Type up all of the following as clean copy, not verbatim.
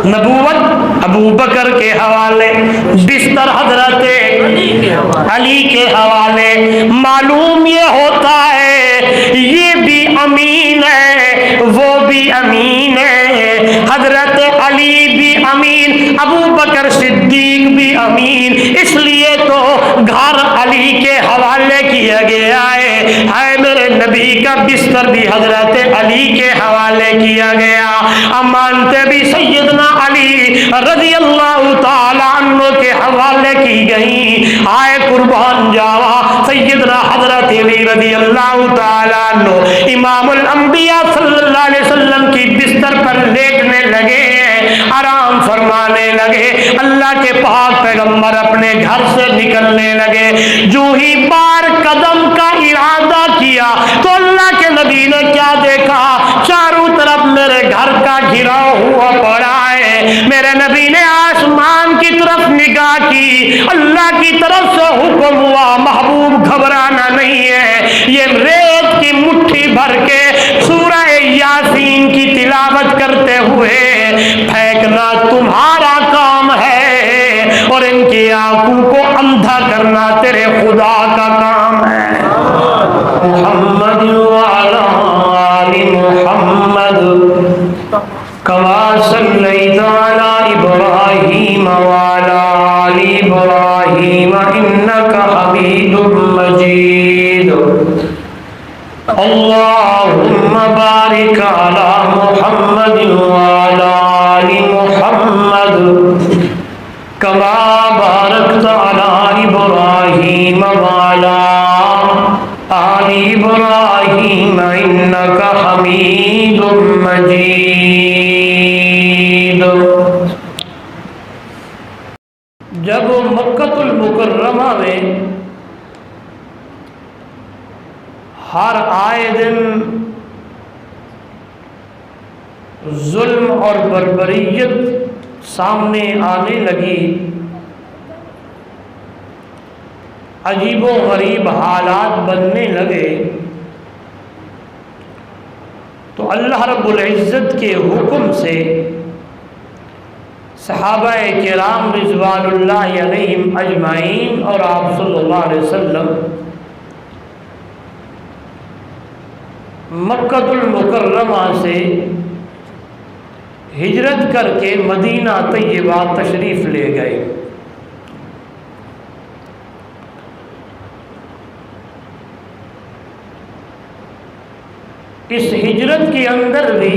نبوت ابو بکر کے حوالے، بستر حضرت علی کے حوالے۔ معلوم یہ ہوتا ہے یہ بھی امین ہے، وہ بھی امین ہے، حضرت علی بھی امین، ابو بکر صدیق بھی امین، اس لیے تو گھر علی کے حوالے کیا گیا ہے۔ میرے نبی کا بستر بھی حضرت علی کے حوالے کیا گیا، امانتیں بھی سیدنا علی رضی اللہ تعالی عنہ کے حوالے کی گئیں۔ آئے قربان جاوا سیدنا حضرت علی رضی اللہ تعالی عنہ امام الانبیاء صلی اللہ علیہ وسلم کی بستر پر لیٹنے لگے، آرام فرمانے لگے۔ اللہ کے پاک پیغمبر اپنے گھر سے نکلنے لگے، جو ہی بار قدم کا ارادہ کیا تو اللہ کے نبی نے کیا دیکھا؟ چاروں طرف میرے گھر کا گھراؤ ہوا پڑا ہے۔ میرے نبی نے آسمان کی طرف نگاہ کی، اللہ کی طرف سے حکم ہوا محبوب گھبرانا نہیں ہے، یہ ریت کی مٹھی بھر کے سورہ یاسین کی تلاوت کرتے ہوئے پھینکنا تمہارا کام ہے، اور ان کی آنکھوں کو اندھا کرنا تیرے خدا کا کام ہے۔ محمد وعلی آل محمد کما صلیت علی ابراہیم وعلی آل ابراہیم انک حمید مجید۔ اللہم بارک علی محمد وعلی آل محمد کما بارکت علی ابراہیم وعلی آل ابراہیم انک حمید مجید۔ جب مکہ المکرمہ میں ہر آئے دن ظلم اور بربریت سامنے آنے لگی، عجیب و غریب حالات بننے لگے، تو اللہ رب العزت کے حکم سے صحابہ کرام رضوان اللہ علیہم اجمعین اور آپ صلی اللہ علیہ وسلم مکہ المکرمہ سے ہجرت کر کے مدینہ طیبہ تشریف لے گئے۔ اس ہجرت کے اندر بھی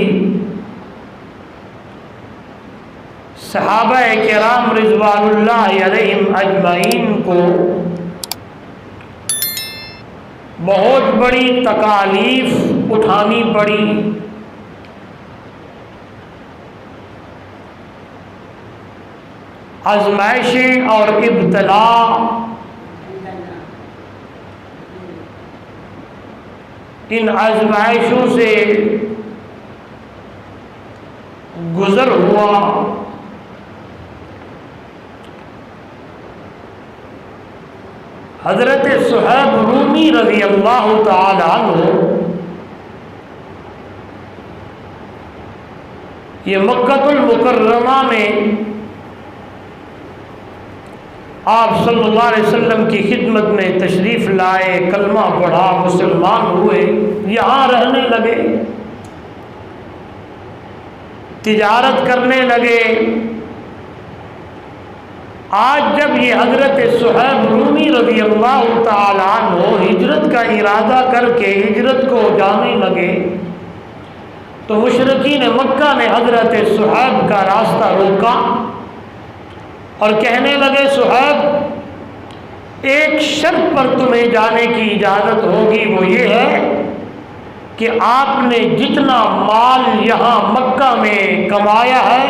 صحابہ کرام رضوان اللہ علیہم اجمعین کو بہت بڑی تکالیف اٹھانی پڑی، آزمائشیں اور ابتلا ان آزمائشوں سے گزر ہوا۔ حضرت صہیب رومی رضی اللہ تعالی عنہ یہ مکہ المکرمہ میں آپ صلی اللہ علیہ وسلم کی خدمت میں تشریف لائے، کلمہ پڑھا، مسلمان ہوئے، یہاں رہنے لگے، تجارت کرنے لگے۔ آج جب یہ حضرت صہیب رومی رضی اللہ تعالی عنہ ہجرت کا ارادہ کر کے ہجرت کو جانے لگے تو مشرکین مکہ نے حضرت صہیب کا راستہ روکا اور کہنے لگے صہیب ایک شرط پر تمہیں جانے کی اجازت ہوگی، وہ یہ ہے کہ آپ نے جتنا مال یہاں مکہ میں کمایا ہے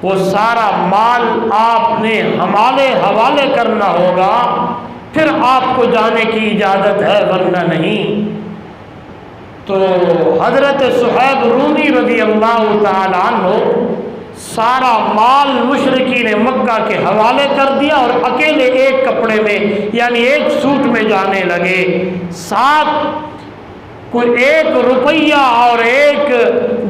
وہ سارا مال آپ نے ہمارے حوالے کرنا ہوگا، پھر آپ کو جانے کی اجازت ہے ورنہ نہیں۔ تو حضرت صہیب رومی رضی اللہ تعالی عنہ سارا مال مشرکین مکہ کے حوالے کر دیا اور اکیلے ایک کپڑے میں یعنی ایک سوٹ میں جانے لگے، ساتھ کوئی 1 روپیہ اور 1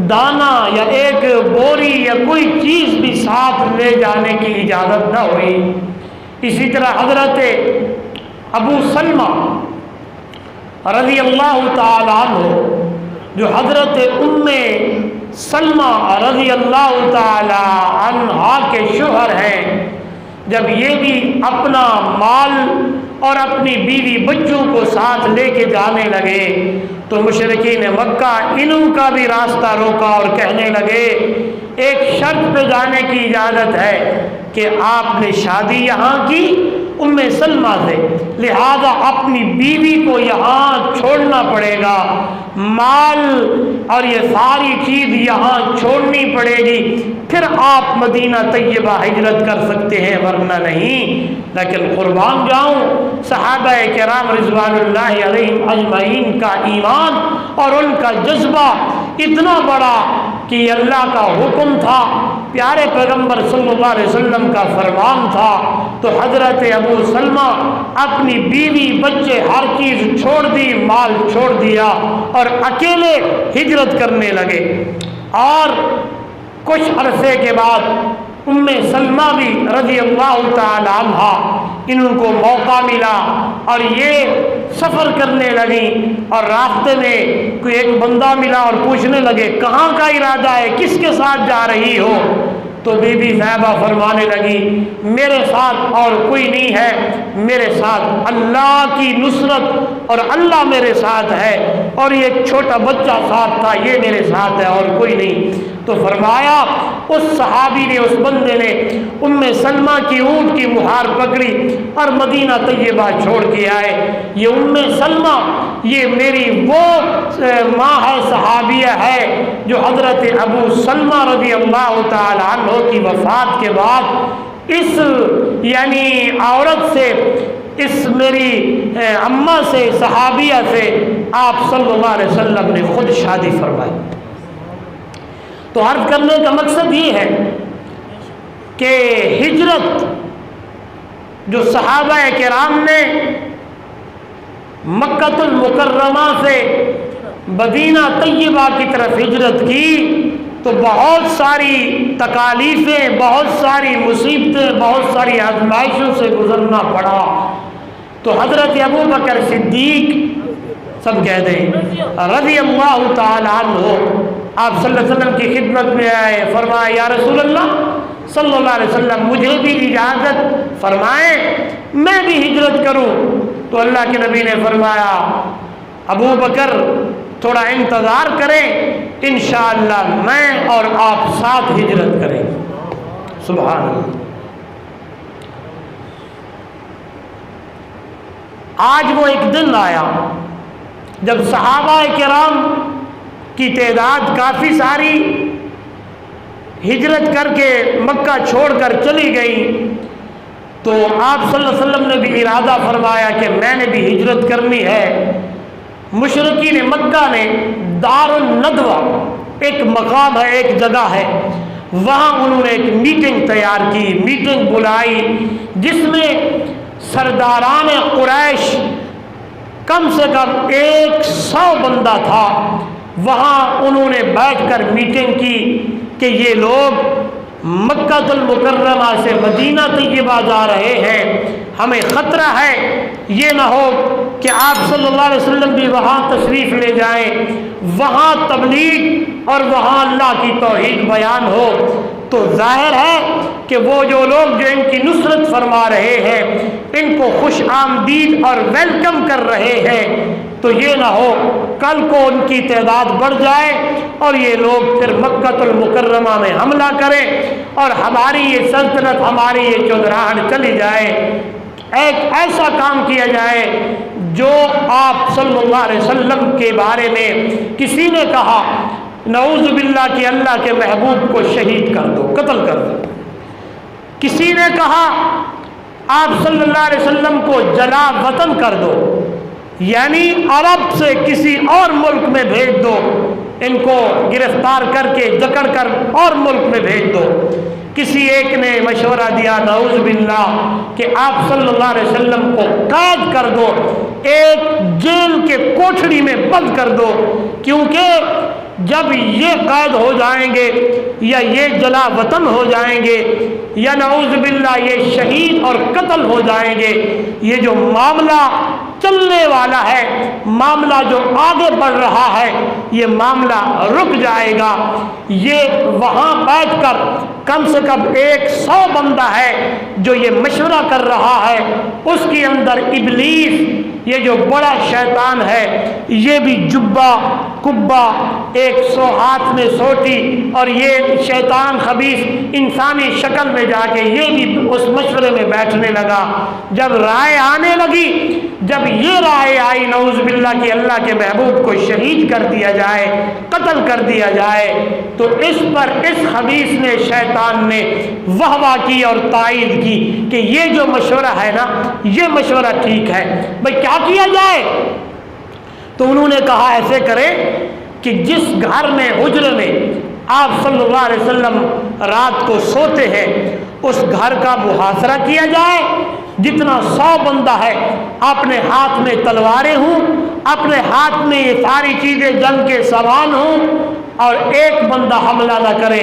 دانا یا ایک بوری یا کوئی چیز بھی ساتھ لے جانے کی اجازت نہ ہوئی۔ اسی طرح حضرت ابو سلمہ رضی اللہ تعالیٰ عنہ جو حضرت ام سلمہ رضی اللہ تعالیٰ عنہا کے شوہر ہیں، جب یہ بھی اپنا مال اور اپنی بیوی بچوں کو ساتھ لے کے جانے لگے تو مشرکین مکہ انہوں کا بھی راستہ روکا اور کہنے لگے ایک شرط پہ جانے کی اجازت ہے کہ آپ نے شادی یہاں کی ام سلمہ سے، لہذا اپنی بیوی کو یہاں چھوڑنا پڑے گا، مال اور یہ ساری چیز یہاں چھوڑنی پڑے گی، پھر آپ مدینہ طیبہ ہجرت کر سکتے ہیں ورنہ نہیں۔ لیکن قربان جاؤں صحابہ کرام رضوان اللہ علیہم اجمعین کا ایمان اور ان کا جذبہ اتنا بڑا کہ یہ اللہ کا حکم تھا، پیارے پیغمبر صلی اللہ علیہ وسلم کا فرمان تھا، تو حضرت ابو سلمہ اپنی بیوی بچے ہر چیز چھوڑ دی، مال چھوڑ دیا اور اکیلے ہجرت کرنے لگے۔ اور کچھ عرصے کے بعد ام سلمہ بھی رضی اللہ تعالی عنہا انہوں کو موقع ملا اور یہ سفر کرنے لگی، اور راستے میں کوئی ایک بندہ ملا اور پوچھنے لگے کہاں کا ارادہ ہے، کس کے ساتھ جا رہی ہو؟ تو بی بی صاحبہ فرمانے لگی میرے ساتھ اور کوئی نہیں ہے، میرے ساتھ اللہ کی نصرت اور اللہ میرے ساتھ ہے، اور یہ ایک چھوٹا بچہ ساتھ تھا، یہ میرے ساتھ ہے اور کوئی نہیں۔ تو فرمایا اس صحابی نے، اس بندے نے ام سلمہ کی اونٹ کی مہار پکڑی اور مدینہ طیبہ چھوڑ کے آئے۔ یہ ام سلمہ یہ میری وہ ماں ہے، صحابیہ ہے جو حضرت ابو سلمہ رضی اللہ تعالی عنہ کی وفات کے بعد اس یعنی عورت سے، اس میری اماں سے، صحابیہ سے آپ صلی اللہ علیہ وسلم نے خود شادی فرمائی۔ تو عرض کرنے کا مقصد یہ ہے کہ ہجرت جو صحابہ کرام نے مکہ المکرمہ سے مدینہ طیبہ کی طرف ہجرت کی تو بہت ساری تکالیفیں، بہت ساری مصیبتیں، بہت ساری آزمائشوں سے گزرنا پڑا۔ تو حضرت ابو بکر صدیق سب کہہ دیں رضی اللہ تعالی عنہ آپ صلی اللہ علیہ وسلم کی خدمت میں آئے، فرمایا یا رسول اللہ صلی اللہ علیہ وسلم مجھے بھی اجازت فرمائیں میں بھی ہجرت کروں۔ تو اللہ کے نبی نے فرمایا ابو بکر تھوڑا انتظار کریں، انشاءاللہ میں اور آپ ساتھ ہجرت کریں۔ سبحان اللہ۔ آج وہ ایک دن آیا جب صحابہ کرام کی تعداد کافی ساری ہجرت کر کے مکہ چھوڑ کر چلی گئی، تو آپ صلی اللہ علیہ وسلم نے بھی ارادہ فرمایا کہ میں نے بھی ہجرت کرنی ہے۔ مشرکین مکہ نے دار الندوہ ایک مقام ہے، ایک جگہ ہے، وہاں انہوں نے ایک میٹنگ تیار کی، میٹنگ بلائی جس میں سرداران قریش کم سے کم 100 بندہ تھا۔ وہاں انہوں نے بیٹھ کر میٹنگ کی کہ یہ لوگ مکہ المکرمہ سے مدینہ طیبہ جا رہے ہیں، ہمیں خطرہ ہے یہ نہ ہو کہ آپ صلی اللہ علیہ وسلم بھی وہاں تشریف لے جائیں، وہاں تبلیغ اور وہاں اللہ کی توحید بیان ہو۔ تو ظاہر ہے کہ وہ جو لوگ جو ان کی نصرت فرما رہے ہیں، ان کو خوش آمدید اور ویلکم کر رہے ہیں، تو یہ نہ ہو کل کو ان کی تعداد بڑھ جائے اور یہ لوگ پھر مکہ المکرمہ میں حملہ کریں اور ہماری یہ سلطنت، ہماری یہ چودراہٹ چلی جائے۔ ایک ایسا کام کیا جائے جو آپ صلی اللہ علیہ وسلم کے بارے میں کسی نے کہا نعوذ باللہ کہ اللہ کے محبوب کو شہید کر دو، قتل کر دو، کسی نے کہا آپ صلی اللہ علیہ وسلم کو جلا وطن کر دو، یعنی عرب سے کسی اور ملک میں بھیج دو، ان کو گرفتار کر کے جکڑ کر اور ملک میں بھیج دو۔ کسی ایک نے مشورہ دیا نعوذ باللہ کہ آپ صلی اللہ علیہ وسلم کو قید کر دو، ایک جیل کے کوٹھڑی میں بند کر دو، کیونکہ جب یہ قید ہو جائیں گے یا یہ جلا وطن ہو جائیں گے یا نعوذ باللہ یہ شہید اور قتل ہو جائیں گے، یہ جو معاملہ چلنے والا ہے، معاملہ جو آگے بڑھ رہا ہے، یہ معاملہ رک جائے گا۔ یہ وہاں بیٹھ کر کم سے کم 100 بندہ ہے جو یہ مشورہ کر رہا ہے، اس کے اندر ابلیس یہ جو بڑا شیطان ہے، یہ بھی جبہ کبا 100 ہاتھ میں سوٹی اور یہ شیطان خبیث انسانی شکل میں جا کے یہ بھی اس مشورے میں بیٹھنے لگا۔ جب رائے آنے لگی، جب یہ رائے آئی نعوذ باللہ کہ اللہ کے محبوب کو شہید کر دیا جائے، قتل کر دیا جائے، تو اس پر اس خبیث نے، شیطان نے واہ واہ کی اور تائید کی کہ یہ جو مشورہ ہے نا، یہ مشورہ ٹھیک ہے۔ بھئی کیا کیا جائے؟ تو انہوں نے کہا ایسے کرے کہ جس گھر میں، حجرے میں آپ صلی اللہ علیہ وسلم رات کو سوتے ہیں، اس گھر کا محاصرہ کیا جائے۔ جتنا 100 بندہ ہے، اپنے ہاتھ میں تلواریں ہوں، اپنے ہاتھ میں یہ ساری چیزیں جنگ کے سامان ہوں، اور ایک بندہ حملہ نہ کرے،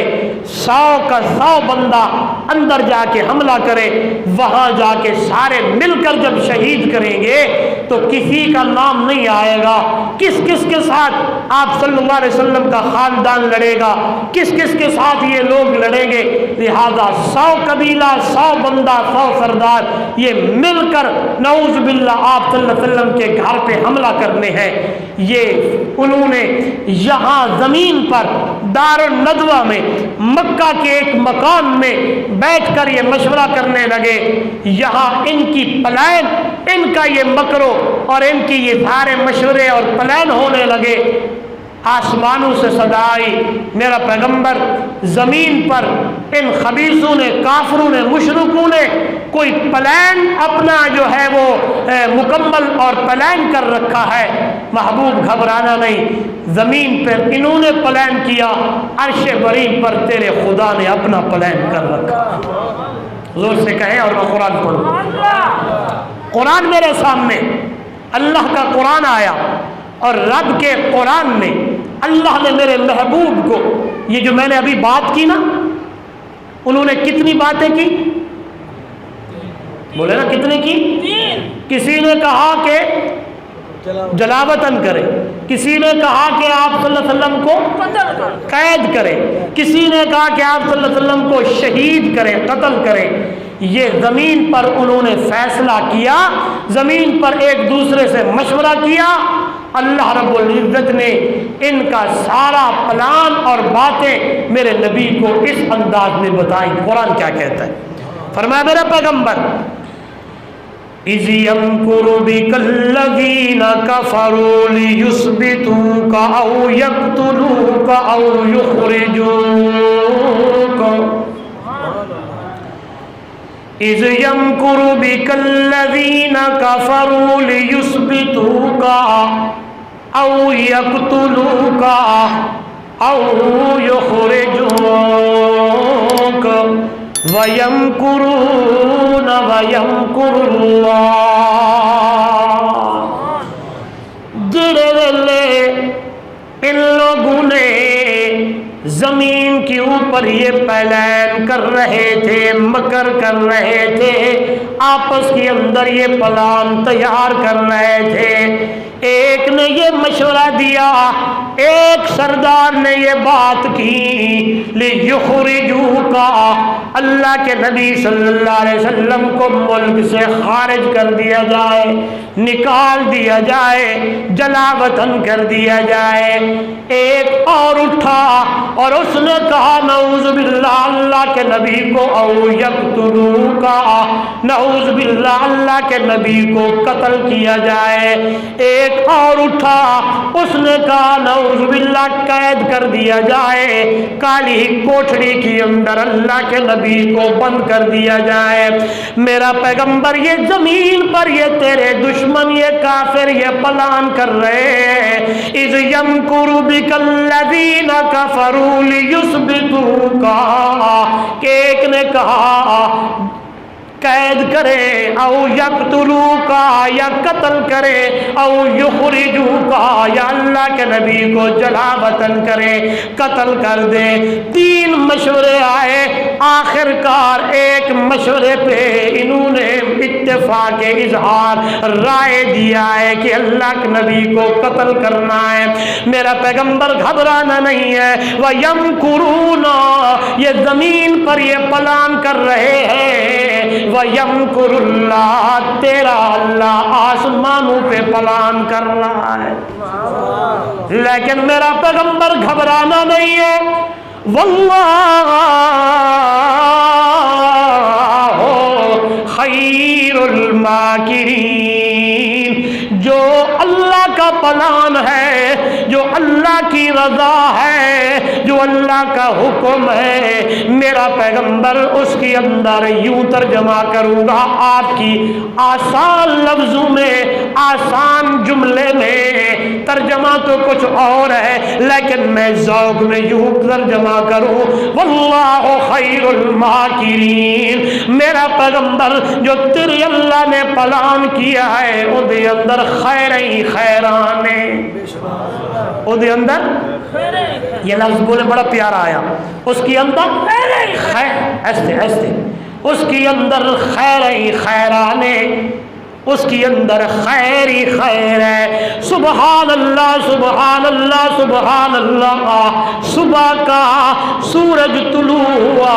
100 کا 100 بندہ اندر جا کے حملہ کرے، وہاں جا کے سارے مل کر جب شہید کریں گے تو کسی کا نام نہیں آئے گا، کس کس کے ساتھ آپ صلی اللہ علیہ وسلم کا خاندان لڑے گا، کس کس کے ساتھ یہ لوگ لڑیں گے۔ لہذا 100 قبیلہ، 100 بندہ، 100 سردار یہ مل کر نعوذ باللہ آپ صلی اللہ علیہ وسلم کے گھر پہ حملہ کرنے ہیں۔ یہ انہوں نے یہاں زمین پر دار الندوہ میں، مکہ کے ایک مکان میں بیٹھ کر یہ مشورہ کرنے لگے۔ یہاں ان کی پلان، ان کا یہ مکرو اور ان کی یہ سارے مشورے اور پلان ہونے لگے۔ آسمانوں سے صدا آئی، میرا پیغمبر زمین پر ان خبیثوں نے، کافروں نے، مشرکوں نے کوئی پلان اپنا جو ہے وہ مکمل اور پلان کر رکھا ہے۔ محبوب گھبرانا نہیں، زمین پر انہوں نے پلان کیا، عرش بریم پر تیرے خدا نے اپنا پلان کر رکھا۔ زور سے کہیں اور میں قرآن پڑھوں۔ قرآن میرے سامنے، اللہ کا قرآن آیا، اور رب کے قرآن میں اللہ نے میرے محبوب کو، یہ جو میں نے ابھی بات کی نا، انہوں نے کتنی باتیں کی؟ بولے نا کتنے کی؟ کسی نے کہا کہ جلاوطن کرے، کسی نے کہا کہ آپ صلی اللہ علیہ وسلم کو قید کرے، کسی نے کہا کہ آپ صلی اللہ علیہ وسلم کو شہید کرے، قتل کرے۔ یہ زمین پر انہوں نے فیصلہ کیا، زمین پر ایک دوسرے سے مشورہ کیا۔ اللہ رب العزت نے ان کا سارا پلان اور باتیں میرے نبی کو اس انداز میں بتائیں۔ قرآن کیا کہتا ہے؟ فرمایا میرا پیغمبر، اِذْ يَمْكُرُ بِكَ الَّذِينَ كَفَرُوا لِيُثْبِتُوكَ أَوْ يَقْتُلُوكَ أَوْ يُخْرِجُوكَ اِذْ يَمْكُرُ بِكَ الَّذِينَ كَفَرُوا لِيُثْبِتُوكَ أَوْ يَقْتُلُوكَ أَوْ يُخْرِجُوكَ وَيَمْكُرُونَ وَيَمْكُرُ اللَّهُ۔ جڑے ویلے ان لوگوں نے زمین کے اوپر یہ پلان کر رہے تھے، مکر کر رہے تھے، آپس کے اندر یہ پلان تیار کر رہے تھے، ایک نے یہ مشورہ دیا، ایک سردار نے یہ بات کی، لِيُخْرِجُوكَ، اللہ کے نبی صلی اللہ علیہ وسلم کو ملک سے خارج کر دیا جائے، نکال دیا جائے، جلا وطن کر دیا جائے۔ ایک اور اٹھا اور اس نے کہا نعوذ باللہ اللہ کے نبی کو، او یقتلوک، نعوذ باللہ اللہ کے نبی کو قتل کیا جائے۔ ایک اور اٹھا، اس نے کہا نعوذ باللہ قید کر دیا جائے، کالی کوٹھڑی کے اندر اللہ کے نبی کو بند کر دیا جائے۔ میرا پیغمبر یہ زمین پر یہ تیرے دشمن، یہ کافر یہ پلان کر رہے ہیں، اذ یمکر بک الذین کفروا لیثبتوک، کہ ایک نے کہا قید کرے، او یقتلوکا یا قتل کرے، او یخرجوکا یا اللہ کے نبی کو جلا وطن کرے، قتل کر دے۔ تین مشورے آئے، آخر کار ایک مشورے پہ انہوں نے اتفاق اظہار رائے دیا ہے کہ اللہ کے نبی کو قتل کرنا ہے۔ میرا پیغمبر گھبرانا نہیں ہے۔ وَيَمْكُرُونَ، یہ زمین پر یہ پلان کر رہے ہیں، وَيَمْكُرُ اللَّهُ، تیرا اللہ آسمانوں پہ پلان کر رہا ہے، لیکن میرا پیغمبر گھبرانا نہیں ہے۔ واللہ خیر الماکرین، جو اللہ کا پلان ہے، جو اللہ کی رضا ہے، جو اللہ کا حکم ہے، میرا پیغمبر اس کے اندر یوں ترجمہ کروں گا آپ کی آسان لفظوں میں، آسان جملے میں، ترجمہ تو کچھ اور ہے لیکن میں ذوق میں یوں ترجمہ کروں، واللہ خیر الماکرین، میرا پیغمبر جو تیرے اللہ نے پلان کیا ہے او دے اندر خیر ہی خیران ہے، او دے اندر، یہ لفظ بولے بڑا پیارا آیا، اس کے اندر خیر، ایسے اس کے اندر خیر ہی خیران ہے، اس کے اندر خیر ہی خیر ہے۔ سبحان اللہ سبحان اللہ سبحان اللہ، صبح کا سورج طلوع ہوا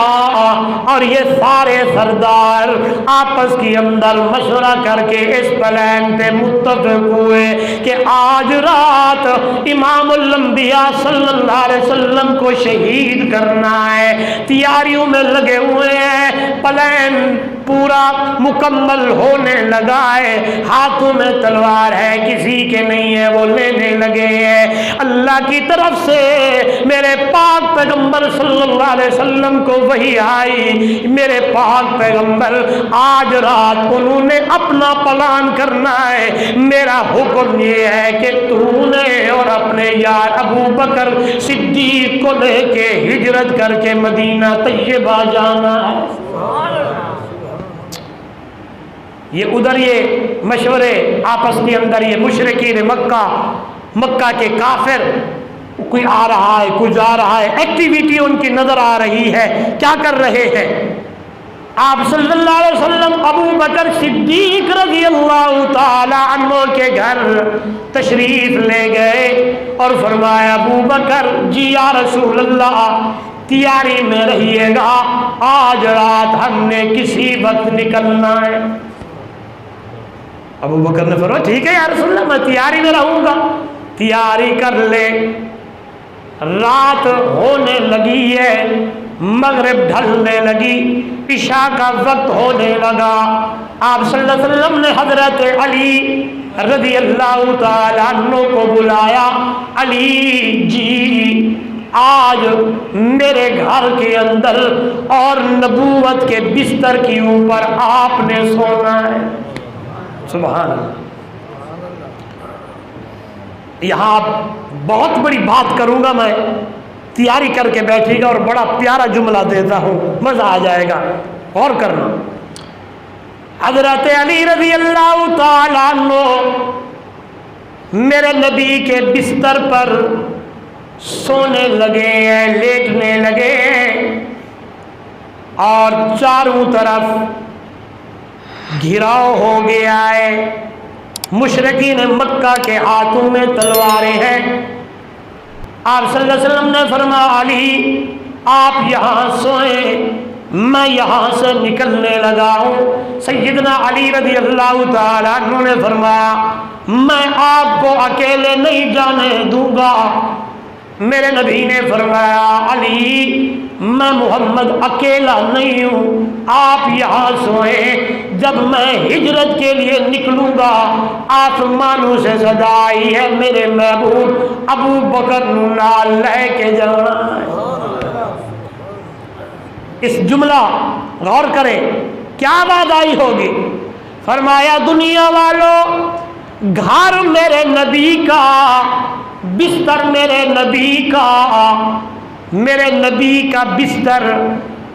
اور یہ سارے سردار آپس کے اندر مشورہ کر کے اس پلان پہ متفق ہوئے کہ آج رات امام الانبیاء صلی اللہ علیہ وسلم کو شہید کرنا ہے، تیاریوں میں لگے ہوئے ہیں، پلان پورا مکمل ہونے لگا ہے، ہاتھوں میں تلوار ہے، کسی کے نہیں ہے، وہ لینے لگے ہیں۔ اللہ کی طرف سے میرے پاک پیغمبر صلی اللہ علیہ وسلم کو وحی آئی، میرے پاک پیغمبر آج رات انہوں نے اپنا پلان کرنا ہے، میرا حکم یہ ہے کہ تو نے اور اپنے یار ابو بکر صدیق کو لے کے ہجرت کر کے مدینہ طیبہ جانا ہے۔ یہ ادھر یہ مشورے آپس کے اندر، یہ مشرکین مکہ کے کافر، کوئی آ رہا ہے کوئی جا رہا ہے، ایکٹیویٹی ان کی نظر آ رہی ہے، کیا کر رہے ہیں؟ آپ صلی اللہ علیہ وسلم ابو بکر صدیق رضی اللہ تعالی عنہ کے گھر تشریف لے گئے اور فرمایا ابو بکر جی یا رسول اللہ تیاری میں رہیے گا، آج رات ہم نے کسی وقت نکلنا ہے۔ ابو بکر نے فرمایا ٹھیک ہے یا رسول اللہ میں تیاری میں رہوں گا۔ تیاری کر لے، رات ہونے لگی ہے، مغرب ڈھلنے لگی، عشاء کا وقت ہونے لگا، آپ صلی اللہ علیہ وسلم نے حضرت علی رضی اللہ تعالیٰ عنہ کو بلایا، علی جی آج میرے گھر کے اندر اور نبوت کے بستر کے اوپر آپ نے سونا ہے۔ سبحان اللہ۔ یہاں بہت بڑی بات کروں گا میں، تیاری کر کے بیٹھے گا اور بڑا پیارا جملہ دیتا ہوں، مزہ آ جائے گا، غور کرنا۔ حضرت علی رضی اللہ تعالیٰ عنہ میرے نبی کے بستر پر سونے لگے ہیں، لیٹنے لگے ہیں، اور چاروں طرف گھیراؤ ہو گیا ہے، مشرکین مکہ کے ہاتھوں میں تلواریں ہیں۔ آپ صلی اللہ علیہ وسلم نے فرمایا علی آپ یہاں سوئیں، میں یہاں سے نکلنے لگا ہوں۔ سیدنا علی رضی اللہ تعالیٰ عنہ نے فرمایا میں آپ کو اکیلے نہیں جانے دوں گا۔ میرے نبی نے فرمایا علی میں محمد اکیلا نہیں ہوں، آپ یہاں سوئیں، جب میں ہجرت کے لیے نکلوں گا آسمانوں سے صدا آئی ہے میرے محبوب ابو بکر نال لے کے جانا ہے۔ اس جملہ غور کریں، کیا بات آئی ہوگی؟ فرمایا دنیا والوں گھر میرے نبی کا، بستر میرے نبی کا، میرے نبی کا بستر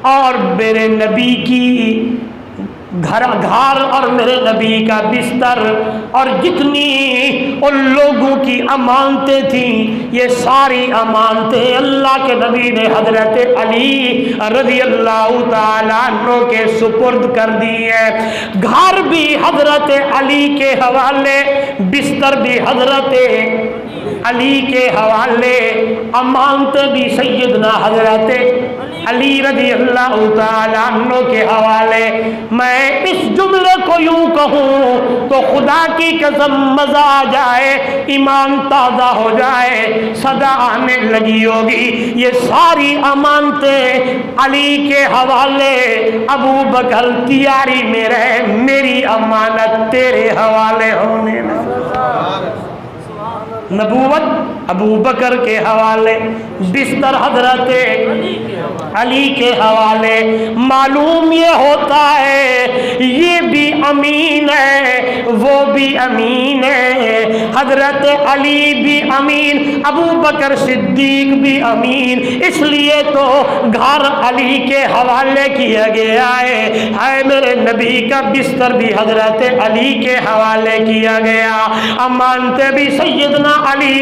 اور میرے نبی کی گھر اور میرے نبی کا بستر اور جتنی ان لوگوں کی امانتیں تھیں، یہ ساری امانتیں اللہ کے نبی نے حضرت علی رضی اللہ تعالیٰ عنہ کے سپرد کر دی ہے۔ گھر بھی حضرت علی کے حوالے، بستر بھی حضرت علی کے حوالے، امانتیں بھی سیدنا حضرت علی رضی اللہ تعالیٰ عنہ کے حوالے۔ میں اس جملے کو یوں کہوں تو خدا کی قسم مزہ آ جائے، ایمان تازہ ہو جائے، صدا آنے لگی ہوگی۔ یہ ساری امانتیں علی کے حوالے، ابو بکر تیاری میں رہے، میری امانت تیرے حوالے ہونے لگی۔ نبوت ابو بکر کے حوالے، بستر حضرت علی کے حوالے۔ معلوم یہ ہوتا ہے یہ بھی امین ہے، وہ بھی امین ہے، حضرت علی بھی امین، ابو بکر صدیق بھی امین، اس لیے تو گھر علی کے حوالے کیا گیا ہے میرے نبی کا بستر بھی حضرت علی کے حوالے کیا گیا، امانتیں بھی سیدنا علی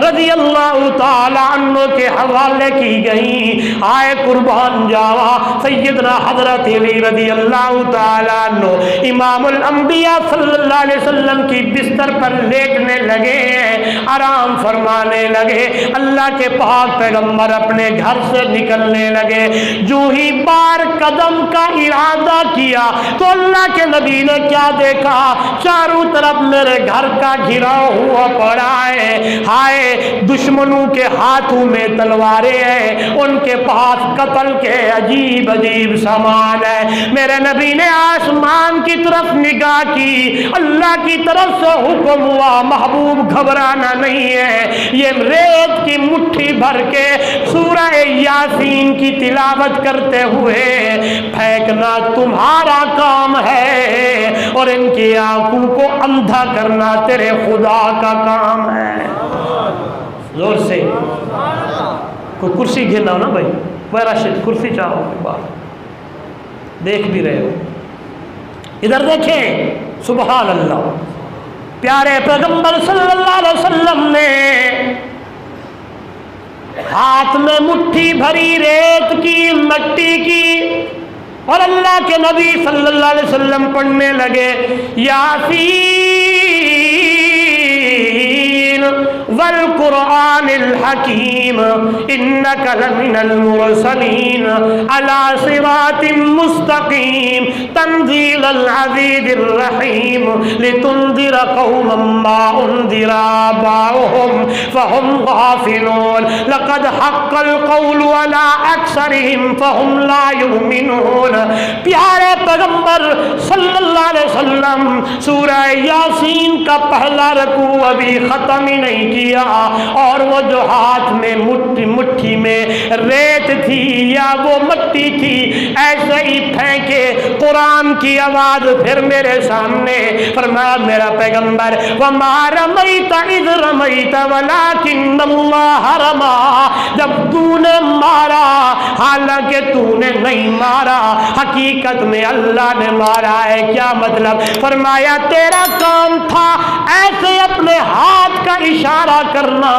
رضی اللہ تعالی عنہ کے حوالے کی گئیں۔ آئے قربان جاوا سیدنا حضرت علی رضی اللہ تعالی عنہ امام الانبیاء صلی اللہ علیہ وسلم کی بستر پر لیٹنے لگے ہیں، آرام فرمانے لگے، اللہ کے پاک پیغمبر اپنے گھر سے نکلنے لگے، جو ہی بار قدم کا ارادہ کیا تو اللہ کے نبی نے کیا دیکھا؟ چاروں طرف میرے گھر کا گھراؤ ہوا پڑا ہے، ہائے دشمنوں کے ہاتھوں میں تلواریں ہیں، ان کے پاس قتل کے عجیب عجیب سامان ہے۔ میرے نبی نے آسمان کی طرف نگاہ کی، اللہ کی طرف سے حکم ہوا محبوب گھبرانا نہیں ہے، یہ ریت کی مٹھی بھر کے سورہ یاسین کی تلاوت کرتے ہوئے پھینکنا تمہارا کام ہے، اور ان کی آنکھوں کو اندھا کرنا تیرے خدا کا کام ہے۔ زور سے کوئی کرسی گھیرنا ہو نا بھائی، وہ راشد کرسی چاہو بات دیکھ بھی رہے ہو، ادھر دیکھیں، سبحان اللہ، پیارے پیغمبر صلی اللہ علیہ وسلم نے ہاتھ میں مٹھی بھری ریت کی، مٹی کی، اور اللہ کے نبی صلی اللہ علیہ وسلم پڑھنے لگے یاسین والقرآن الحکیم انک لمن المرسلین علی صراط مستقیم تنزیل العزیز الرحیم لتنذر قوما ما انذر آباؤہم فہم غافلون لقد حق القول علی اکثرہم فہم لا یؤمنون۔ پیارے پیغمبر صلی اللہ علیہ وسلم سورہ یاسین کا پہلا رکوع ابھی ختم ہی نہیں کیا، اور وہ جو ہاتھ میں مٹھی میں ریت تھی یا وہ مٹی تھی ایسے ہی پھینکے، قرآن کی آواز پھر میرے سامنے، فرمایا میرا پیغمبر وَمَا رَمَيْتَ إِذْ رَمَيْتَ وَلَكِنَّ اللَّهَ رَمَى، جب تو نے مارا حالانکہ تو نے نہیں مارا، حقیقت میں اللہ نے مارا ہے۔ کیا مطلب؟ فرمایا تیرا کام تھا ایسے اپنے ہاتھ کا اشارہ کرنا،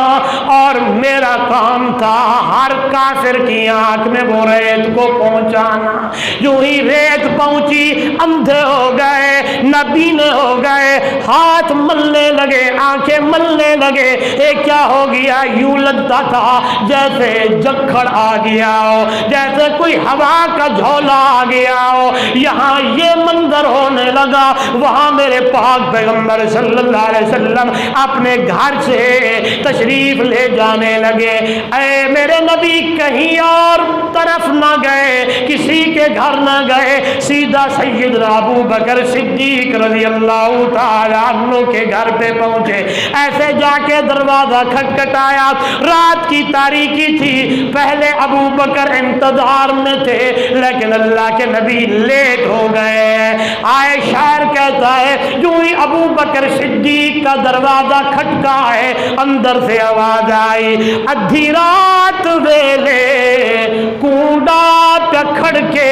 اور میرا کام تھا ہر کافر کی آنکھ میں وہ ریت کو پہنچانا۔ جو ہی ریت پہنچی اندھے ہو گئے، نابینے ہو گئے، ہاتھ ملنے لگے، آنکھیں ملنے لگے۔ کیا ہو گیا؟ یوں لگتا تھا جیسے جکڑ آ گیا ہو، جیسے کوئی ہوا کا جھولا آ گیا ہو۔ یہاں یہ منظر ہونے لگا، وہاں میرے پاک پیغمبر صلی اللہ علیہ وسلم اپنے گھر سے تشریف لے جانے لگے۔ اے میرے نبی کہیں اور طرف نہ گئے، کسی کے گھر نہ گئے، سیدھا سیدنا ابو بکر صدیق رضی اللہ تعالی عنہ کے گھر پہ پہنچے۔ ایسے جا کے دروازہ کھٹکھٹایا، رات کی تاریکی تھی، پہلے ابو بکر انتظار میں تھے لیکن اللہ کے نبی لیٹ ہو گئے۔ آئے شاعر کہتا ہے جو ہی ابو بکر صدیق کا دروازہ کھٹکا ہے اندر سے آواز آئی ادھی رات ویلے کوڈا پہ کھڑ کے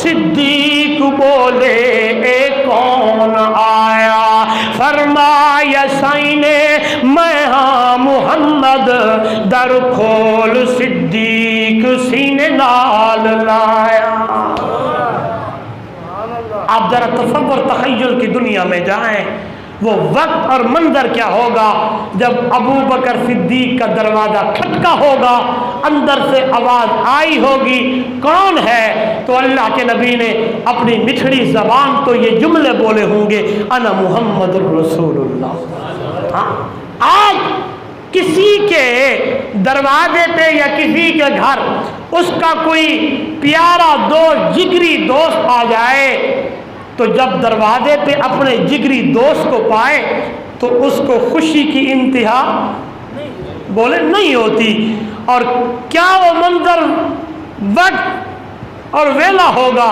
صدیق بولے اے کون آیا، فرمایا سائیں نے میں ہاں محمد، در کھول صدیق سینے نال لایا۔ آپ ذرا تصور تخیل کی دنیا میں جائیں، وہ وقت اور منظر کیا ہوگا جب ابو بکر صدیق کا دروازہ کھٹکا ہوگا، اندر سے آواز آئی ہوگی کون ہے، تو اللہ کے نبی نے اپنی مٹھڑی زبان تو یہ جملے بولے ہوں گے، انا محمد الرسول اللہ۔ آج کسی کے دروازے پہ یا کسی کے گھر اس کا کوئی پیارا دوست، جگری دوست آ جائے تو جب دروازے پہ اپنے جگری دوست کو پائے تو اس کو خوشی کی انتہا بولے نہیں ہوتی، اور کیا وہ منظر وقت اور ویلا ہوگا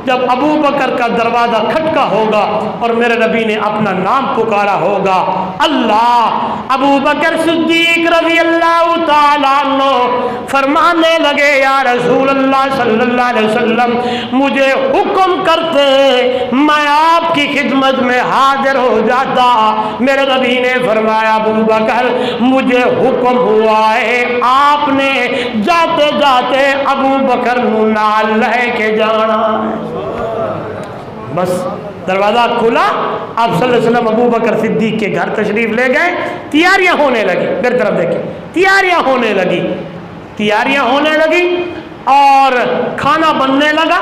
جب ابو بکر کا دروازہ کھٹکا ہوگا اور میرے نبی نے اپنا نام پکارا ہوگا، اللہ۔ ابو بکر صدیق رضی اللہ تعالیٰ عنہ فرمانے لگے یا رسول اللہ صلی اللہ علیہ وسلم مجھے حکم کرتے میں آپ کی خدمت میں حاضر ہو جاتا۔ میرے نبی نے فرمایا ابو بکر مجھے حکم ہوا ہے آپ نے جاتے جاتے ابو بکر نال لے کے جانا ہے۔ بس دروازہ کھلا، آپ صلی اللہ علیہ وسلم ابو بکر صدیق کے گھر تشریف لے گئے، تیاریاں ہونے لگی، میری طرف دیکھیں، تیاریاں ہونے لگی اور کھانا بننے لگا۔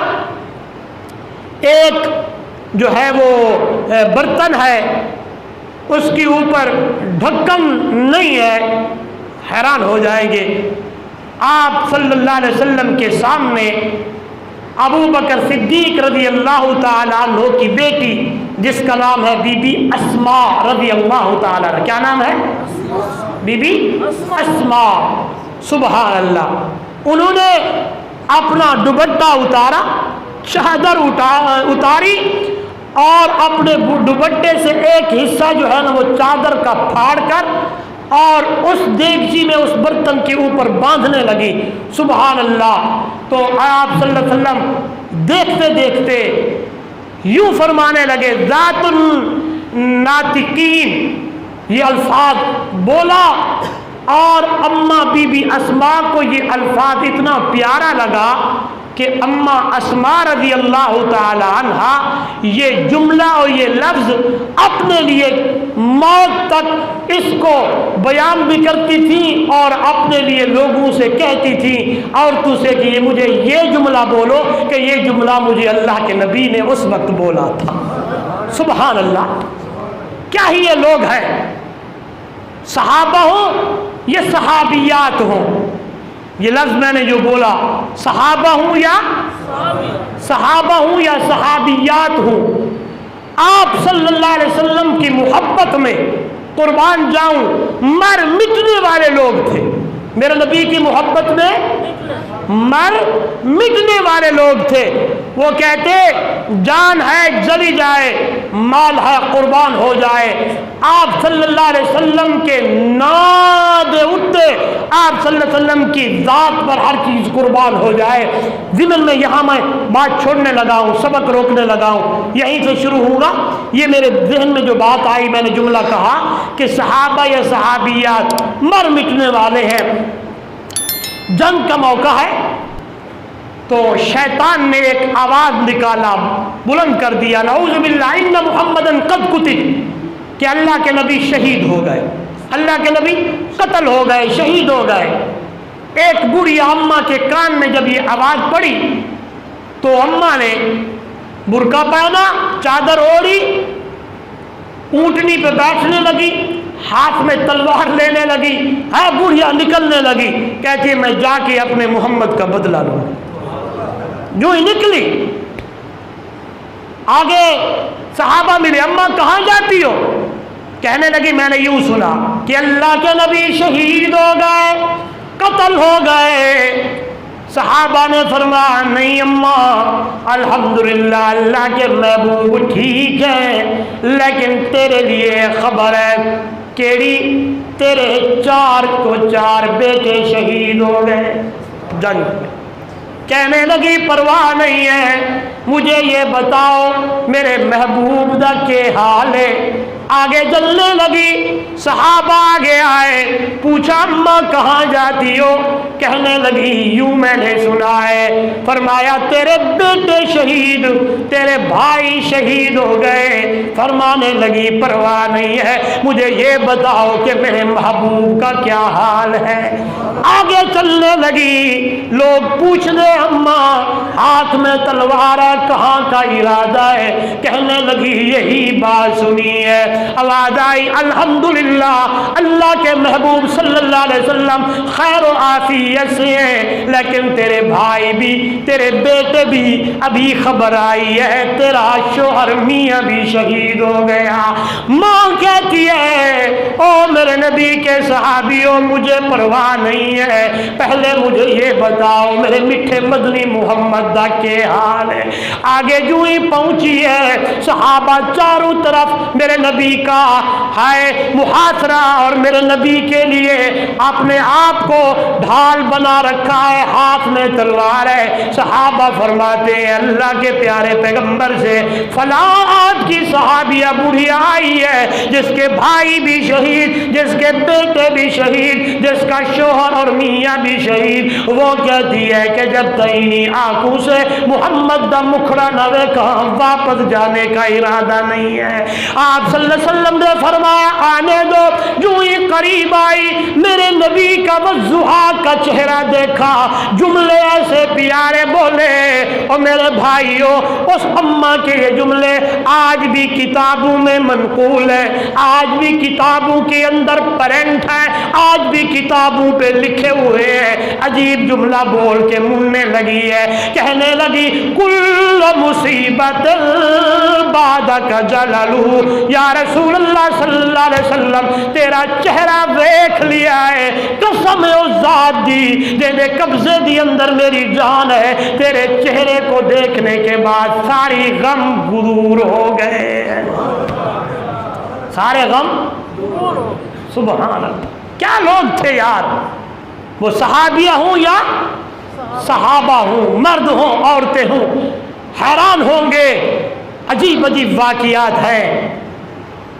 ایک جو ہے وہ برتن ہے اس کے اوپر ڈھکن نہیں ہے، حیران ہو جائیں گے، آپ صلی اللہ علیہ وسلم کے سامنے ابو بکر صدیق رضی اللہ تعالیٰ عنہ کی بیٹی جس کا نام ہے بی بی اسماء رضی اللہ تعالیٰ عنہ، کیا نام ہے؟ بی بی اسماء، سبحان اللہ۔ انہوں نے اپنا دوپٹہ اتارا، چادر اتاری اور اپنے دوپٹے سے ایک حصہ جو ہے نا وہ چادر کا پھاڑ کر اور اس دیگچی میں اس برتن کے اوپر باندھنے لگی، سبحان اللہ۔ تو آپ صلی اللہ علیہ وسلم دیکھتے دیکھتے یوں فرمانے لگے، ذات الناطقین، یہ الفاظ بولا اور اماں بی بی اسماء کو یہ الفاظ اتنا پیارا لگا کہ اماں اسماء رضی اللہ تعالی عنہا یہ جملہ اور یہ لفظ اپنے لیے موت تک اس کو بیان بھی کرتی تھی اور اپنے لیے لوگوں سے کہتی تھی عورتوں سے کہ مجھے یہ جملہ بولو کہ یہ جملہ مجھے اللہ کے نبی نے اس وقت بولا تھا۔ سبحان اللہ، کیا ہی یہ لوگ ہیں، صحابہ ہوں یہ صحابیات ہوں، یہ لفظ میں نے جو بولا صحابہ ہوں یا صحابیات ہوں، آپ صلی اللہ علیہ وسلم کی محبت میں قربان جاؤں مر مٹنے والے لوگ تھے، میرے نبی کی محبت میں مر مٹنے والے لوگ تھے۔ وہ کہتے جان ہے جلی جائے، مال ہے قربان ہو جائے، آپ صلی اللہ علیہ وسلم کے ناد اٹھتے، آپ صلی اللہ علیہ وسلم کی ذات پر ہر چیز قربان ہو جائے۔ ضمن میں یہاں میں بات چھوڑنے لگا ہوں، سبق روکنے لگا ہوں، یہیں سے شروع ہوگا۔ یہ میرے ذہن میں جو بات آئی، میں نے جملہ کہا کہ صحابہ یا صحابیات مر مٹنے والے ہیں، جنگ کا موقع ہے تو شیطان نے ایک آواز نکالا، بلند کر دیا، نعوذ باللہ ان محمدن قد قتل، کہ اللہ کے نبی شہید ہو گئے، اللہ کے نبی قتل ہو گئے، شہید ہو گئے۔ ایک بوڑھی اماں کے کان میں جب یہ آواز پڑی تو اماں نے برقع پہنا، چادر اوڑھی، اونٹنی پہ بیٹھنے لگی، ہاتھ میں تلوار لینے لگی، ہے بوڑھیا نکلنے لگی، کہتی ہے میں جا کے اپنے محمد کا بدلہ لوں۔ جو ہی نکلی آگے صحابہ ملے، اماں کہاں جاتی ہو؟ کہنے لگی میں نے یوں سنا کہ اللہ کے نبی شہید ہو گئے، قتل ہو گئے۔ صحابہ نے فرمایا نہیں اماں، الحمدللہ اللہ کے محبوب ٹھیک ہے، لیکن تیرے لیے خبر ہے، کیڑی؟ تیرے 4 بیٹے شہید ہو گئے جنگ میں۔ کہنے لگی پرواہ نہیں ہے، مجھے یہ بتاؤ میرے محبوب دا کے حال ہے۔ آگے چلنے لگی، صحابہ آگے آئے، پوچھا اماں کہاں جاتی ہو؟ کہنے لگی یوں میں نے سنا ہے، فرمایا تیرے بیٹے شہید، تیرے بھائی شہید ہو گئے۔ فرمانے لگی پرواہ نہیں ہے، مجھے یہ بتاؤ کہ میرے محبوب کا کیا حال ہے۔ آگے چلنے لگی، لوگ پوچھ رہے اماں ہاتھ میں تلوار ہے، کہاں کا ارادہ ہے؟ کہنے لگی یہی بات سنی ہے۔ آواز آئی الحمدللہ، اللہ کے محبوب صلی اللہ علیہ وسلم خیر و عافیت سے ہیں، لیکن تیرے بھائی بھی، تیرے بیٹے بھی، ابھی خبر آئی ہے تیرا شوہر میاں بھی شہید ہو گیا۔ ماں کہتی ہے او میرے نبی کے صحابیوں مجھے پرواہ نہیں ہے، پہلے مجھے یہ بتاؤ میرے میٹھے مدنی محمد دا کے حال ہے۔ آگے جو ہی پہنچی ہے، صحابہ چاروں طرف میرے نبی کا ہے محاصرہ، اور میرے نبی کے لیے اپنے آپ کو ڈھال بنا رکھا ہے، ہاتھ میں تلوار ہے۔ صحابہ فرماتے ہیں اللہ کے پیارے پیغمبر سے فلاں آپ کی صحابیہ بڑھیا آئی ہے جس کے بھائی بھی شہید، جس کے بیٹے بھی شہید، جس کا شوہر اور میاں بھی شہید، وہ کہتی ہے کہ جب تئینی آنکھوں سے محمد دا مکھڑا نہ دیکھا واپس جانے کا ارادہ نہیں ہے۔ آپ صلی اللہ علیہ وسلم نے فرمایا آنے دو۔ جو ہی قریب آئی میرے نبی کا وضحا کا چہرہ دیکھا، جملے ایسے پیارے بولے، اور میرے بھائیوں اس اماں کے یہ جملے آج بھی کتابوں میں منقول ہے، آج بھی کتابوں کے اندر پرنٹ ہے، آج بھی کتابوں پہ لکھے ہوئے ہیں۔ عجیب جملہ بول کے مننے لگی ہے، کہنے لگی کل مصیبت بعدک جللو، یا رسول اللہ صلی اللہ علیہ وسلم تیرا چہرہ دیکھ لیا ہے، قسم اس ذات دی جے قبضے دی اندر میری جان ہے، تیرے چہرے کو دیکھنے کے بعد ساری غم دور ہو گئے، سارے غم دور ہو گئے۔ سبحان اللہ، کیا لوگ تھے یار، وہ صحابیہ ہوں یا صحابہ ہوں، مرد ہوں عورتیں ہوں، حیران ہوں گے۔ عجیب عجیب واقعات ہیں،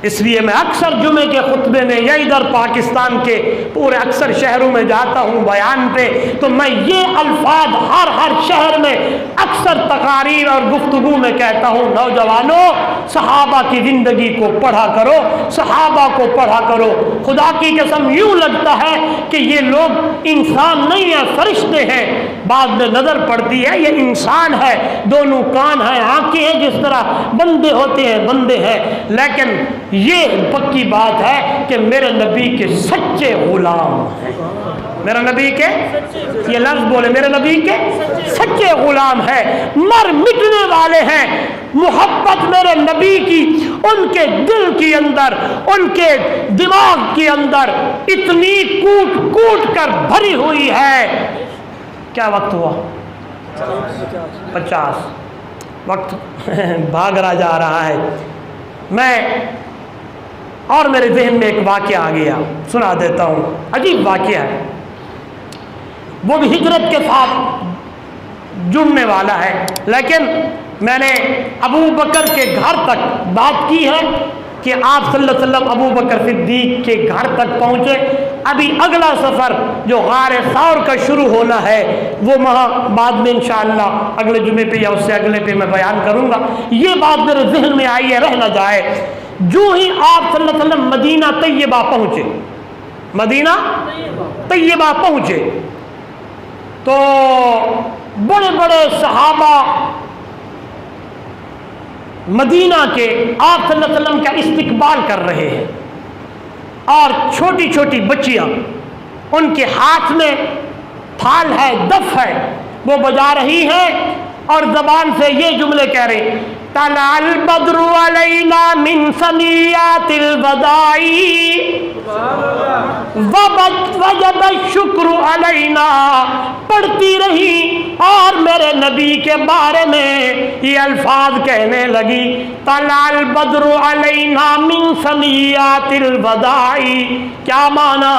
اس لیے میں اکثر جمعے کے خطبے میں یا ادھر پاکستان کے پورے اکثر شہروں میں جاتا ہوں بیان پہ، تو میں یہ الفاظ ہر شہر میں اکثر تقاریر اور گفتگو میں کہتا ہوں، نوجوانوں صحابہ کی زندگی کو پڑھا کرو، صحابہ کو پڑھا کرو۔ خدا کی قسم یوں لگتا ہے کہ یہ لوگ انسان نہیں ہیں، فرشتے ہیں۔ بعد میں نظر پڑتی ہے یہ انسان ہے، دونوں کان ہیں، آنکھیں ہیں، جس طرح بندے ہوتے ہیں بندے ہیں، لیکن یہ پکی بات ہے کہ میرے نبی کے سچے غلام ہیں، میرے نبی کے یہ لفظ بولے، میرے نبی کے سچے غلام ہیں، مر مٹنے والے ہیں۔ محبت میرے نبی کی ان کے دل کے اندر، ان کے دماغ کے اندر اتنی کوٹ کوٹ کر بھری ہوئی ہے۔ کیا وقت ہوا؟ 50۔ وقت بھاگ رہا جا رہا ہے۔ میں اور میرے ذہن میں ایک واقعہ آ گیا، سنا دیتا ہوں، عجیب واقعہ ہے، وہ بھی ہجرت کے ساتھ جڑنے والا ہے، لیکن میں نے ابو بکر کے گھر تک بات کی ہے کہ آپ صلی اللہ علیہ وسلم ابو بکر صدیق کے گھر تک پہنچے۔ ابھی اگلا سفر جو غار ثور کا شروع ہونا ہے وہ وہاں بعد میں انشاءاللہ اگلے جمعے پہ یا اس سے اگلے پہ میں بیان کروں گا۔ یہ بات میرے ذہن میں آئی ہے، رہ نہ جائے۔ جو ہی آپ صلی اللہ علیہ وسلم مدینہ طیبہ پہنچے، مدینہ طیبہ پہنچے تو بڑے بڑے صحابہ مدینہ کے آپ صلی اللہ علیہ وسلم کا استقبال کر رہے ہیں، اور چھوٹی چھوٹی بچیاں ان کے ہاتھ میں تھال ہے، دف ہے، وہ بجا رہی ہیں اور زبان سے یہ جملے کہہ رہے طلع البدر علینا من ثنیات الوداع وجب الشکر علینا پڑھتی رہی اور میرے نبی کے بارے میں یہ الفاظ کہنے لگی طلع البدر علینا من ثنیات الوداع. کیا مانا؟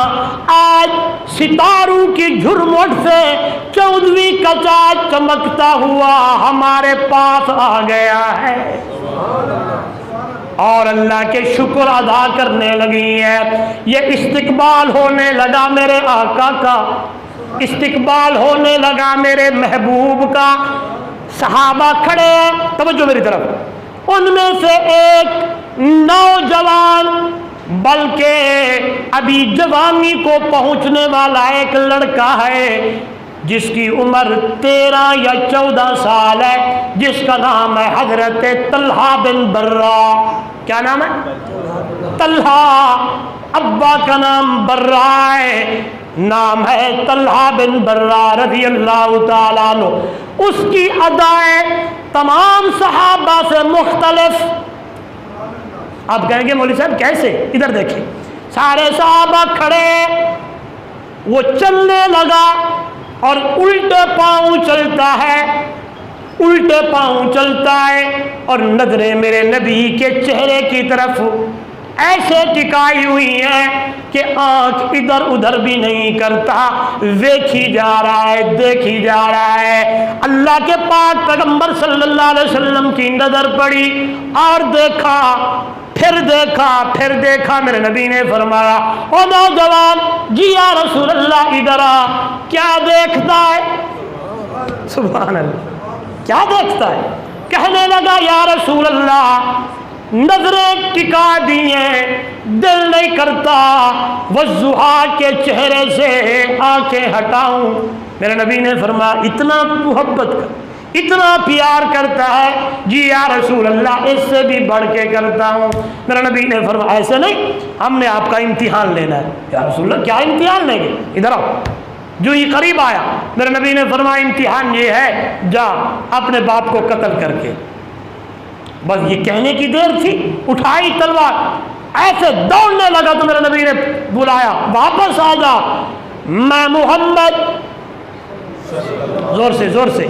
آج ستاروں کی جھرمٹ سے 14ویں کا چاند چمکتا ہوا ہمارے پاس آ گیا ہے اور اللہ کے شکر ادا کرنے لگی ہے. یہ استقبال ہونے لگا میرے آقا کا، استقبال ہونے لگا میرے محبوب کا. صحابہ کھڑے ہیں، توجہ میری طرف. ان میں سے ایک نوجوان بلکہ ابھی جوانی کو پہنچنے والا ایک لڑکا ہے جس کی عمر 13 یا 14 سال ہے، جس کا نام ہے حضرت طلحہ بن برہ. کیا نام ہے؟ طلحہ. ابا کا نام برہ ہے، نام ہے طلحہ بن برہ رضی اللہ تعالیٰ عنہ. اس کی ادائیں تمام صحابہ سے مختلف. آپ کہیں گے مولوی صاحب کیسے؟ ادھر دیکھیں، سارے صحابہ کھڑے، وہ چلنے لگا اور الٹے پاؤں چلتا ہے، الٹے پاؤں چلتا ہے اور نظریں میرے نبی کے چہرے کی طرف ایسے ٹکائی ہوئی ہیں کہ آنکھ ادھر ادھر بھی نہیں کرتا، دیکھی جا رہا ہے، دیکھی جا رہا ہے. اللہ کے پاک پیغمبر صلی اللہ علیہ وسلم کی نظر پڑی اور دیکھا، پھر دیکھا، پھر دیکھا. میرے نبی نے فرمایا او نوجوان، جی یا رسول اللہ ادھر آ. کیا دیکھتا ہے؟ سبحان اللہ، کیا دیکھتا ہے؟ کہنے لگا یا رسول اللہ نظریں ٹکا دی ہیں، دل نہیں کرتا والضحیٰ کے چہرے سے آنکھیں ہٹاؤں. میرے نبی نے فرمایا اتنا محبت کر، اتنا پیار کرتا ہے؟ جی یا رسول اللہ اس سے بھی بڑھ کے کرتا ہوں. میرے نبی نے فرمایا ایسے نہیں، ہم نے آپ کا امتحان لینا ہے. یا رسول اللہ کیا امتحان لیں گے؟ ادھر آؤ. جو ہی قریب آیا میرے نبی نے فرمایا امتحان یہ ہے، جا اپنے باپ کو قتل کر کے. بس یہ کہنے کی دیر تھی، اٹھائی تلوار، ایسے دوڑنے لگا تو میرے نبی نے بلایا واپس آ جا. میں محمد، زور سے زور سے،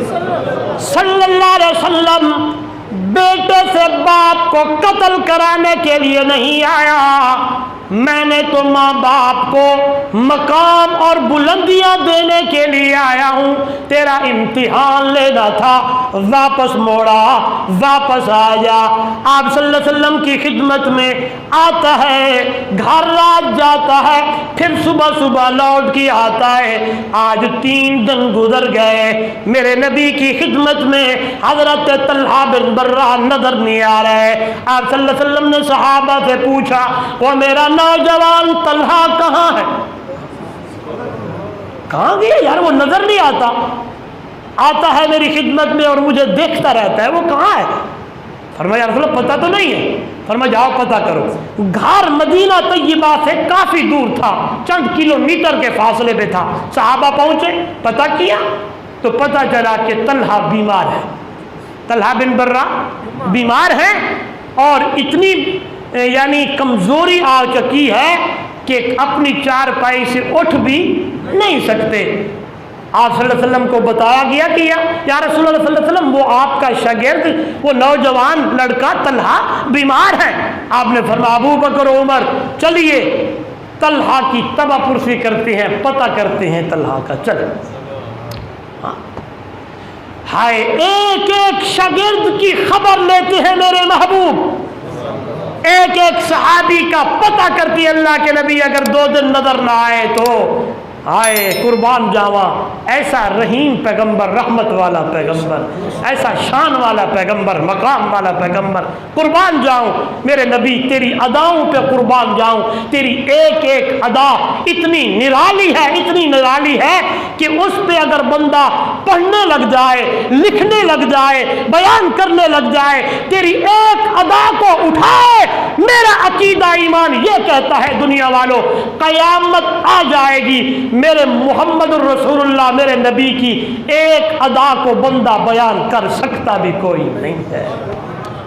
صلی اللہ علیہ وسلم بیٹے سے باپ کو قتل کرانے کے لیے نہیں آیا، میں نے تو ماں باپ کو مقام اور بلندیاں دینے کے لیے آیا ہوں. تیرا امتحان لینا تھا، واپس موڑا، واپس آ جا. آپ صلی اللہ علیہ وسلم کی خدمت میں آتا ہے، گھر رات جاتا ہے، پھر صبح صبح لوٹ کے آتا ہے. آج 3 دن گزر گئے، میرے نبی کی خدمت میں حضرت طلحہ بن برہ نظر نہیں آ رہے. آپ صلی اللہ علیہ وسلم نے صحابہ سے پوچھا وہ میرا نوجوان طلحہ کہاں ہے؟ کہاں گیا یار؟ وہ نظر نہیں آتا، آتا ہے میری خدمت میں اور مجھے دیکھتا رہتا ہے، وہ کہاں ہے؟ فرمایا رسول اللہ پتہ تو نہیں ہے. فرمایا جاؤ پتہ کرو. گھر مدینہ طیبہ سے کافی دور تھا، چند کلومیٹر کے فاصلے پہ تھا. صحابہ پہنچے، پتہ کیا تو پتہ چلا کہ طلحہ بیمار ہے، طلحہ بن برہ بیمار ہیں اور اتنی یعنی کمزوری آ چکی ہے کہ اپنی چارپائی سے اٹھ بھی نہیں سکتے. آپ صلی اللہ علیہ وسلم کو بتایا گیا کہ یا رسول اللہ صلی اللہ علیہ وسلم وہ آپ کا شاگرد، وہ نوجوان لڑکا طلحہ بیمار ہے. آپ نے فرمایا ابو بکر و عمر چلیے طلحہ کی تبہ پرسی کرتے ہیں، پتہ کرتے ہیں طلحہ کا. چل ہائے، ایک ایک شاگرد کی خبر لیتے ہیں میرے محبوب، ایک ایک صحابی کا پتہ کرتی اللہ کے نبی. اگر 2 دن نظر نہ آئے تو آئے قربان جاواں. ایسا رحیم پیغمبر، رحمت والا پیغمبر، ایسا شان والا پیغمبر، مقام والا پیغمبر، قربان جاؤں میرے نبی، تیری اداؤں پہ قربان جاؤں. تیری ایک ایک ادا اتنی نرالی ہے، اتنی نرالی ہے کہ اس پہ اگر بندہ پڑھنے لگ جائے، لکھنے لگ جائے، بیان کرنے لگ جائے، تیری ایک ادا کو اٹھائے. میرا عقیدہ ایمان یہ کہتا ہے دنیا والوں قیامت آ جائے گی، میرے محمد الرسول اللہ میرے نبی کی ایک ادا کو بندہ بیان کر سکتا بھی کوئی نہیں ہے.